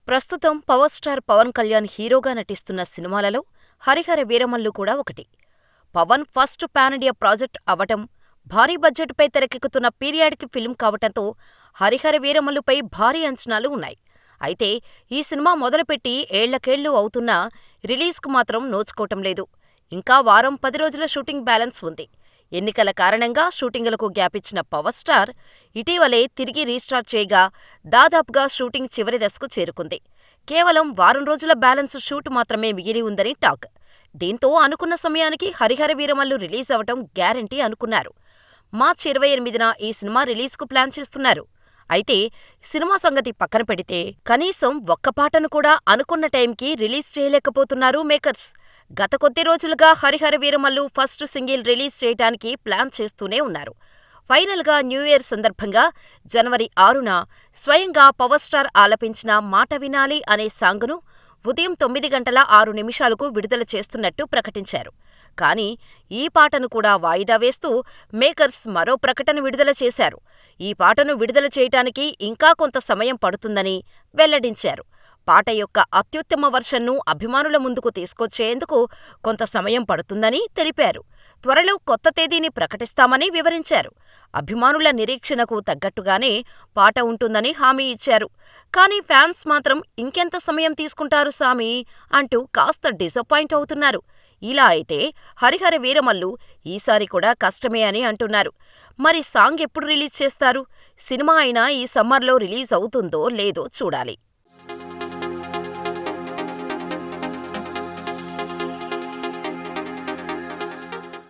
ప్రస్తుతం power star Pawan Kalyan హీరోగా నటిస్తున్న సినిమాలలో హరిహర వీరమల్లు కూడా ఒకటి. Pawan first pan India project అవటం, భారీ బడ్జెట్పై తెరకెక్కుతున్న పీరియాడిక్ ఫిల్మ్ కావటంతో హరిహర వీరమల్లుపై భారీ అంచనాలు ఉన్నాయి. అయితే ఈ సినిమా మొదలుపెట్టి ఏళ్లకేళ్లు అవుతున్నా రిలీజ్కు మాత్రం నోచుకోవటం లేదు. ఇంకా వారం 10 రోజుల షూటింగ్ బ్యాలెన్స్ ఉంది. ఎన్నికల కారణంగా షూటింగులకు గ్యాపిచ్చిన పవర్ స్టార్ ఇటీవలే తిరిగి రీస్టార్ట్ చేయగా దాదాపుగా షూటింగ్ చివరి దశకు చేరుకుంది. కేవలం వారం రోజుల బ్యాలెన్స్ షూట్ మాత్రమే మిగిలి ఉందని టాక్. దీంతో అనుకున్న సమయానికి హరిహర వీరమల్లు రిలీజ్ అవటం గ్యారంటీ అనుకున్నారు. మార్చి 28న ఈ సినిమా రిలీజ్కు ప్లాన్ చేస్తున్నారు. అయితే సినిమా సంగతి పక్కన పెడితే కనీసం ఒక్క పాటను కూడా అనుకున్న టైంకి రిలీజ్ చేయలేకపోతున్నారు మేకర్స్. గత కొద్ది రోజులుగా Harihara Veeramallu first single release చేయటానికి ప్లాన్ చేస్తూనే ఉన్నారు. ఫైనల్గా న్యూ ఇయర్ సందర్భంగా జనవరి 6న స్వయంగా పవర్ స్టార్ ఆలపించిన మాట వినాలి అనే సాంగును ఉదయం 9:06 విడుదల చేస్తున్నట్టు ప్రకటించారు. కానీ ఈ పాటను కూడా వాయిదా వేస్తూ మేకర్స్ మరో ప్రకటన విడుదల చేశారు. ఈ పాటను విడుదల చేయటానికి ఇంకా కొంత సమయం పడుతుందని వెల్లడించారు. పాట యొక్క అత్యుత్తమ వర్షన్ను అభిమానుల ముందుకు తీసుకొచ్చేందుకు కొంత సమయం పడుతుందని తెలిపారు. త్వరలో కొత్త తేదీని ప్రకటిస్తామని వివరించారు. అభిమానుల నిరీక్షణకు తగ్గట్టుగానే పాట ఉంటుందని హామీ ఇచ్చారు. కానీ ఫ్యాన్స్ మాత్రం ఇంకెంత సమయం తీసుకుంటారు సామీ అంటూ కాస్త డిసప్పాయింట్ అవుతున్నారు. ఇలా అయితే హరిహర వీరమల్లు ఈసారి కూడా కష్టమే అని అంటున్నారు. మరి సాంగ్ ఎప్పుడు రిలీజ్ చేస్తారు? సినిమా అయినా ఈ సమ్మర్లో రిలీజ్ అవుతుందో లేదో చూడాలి.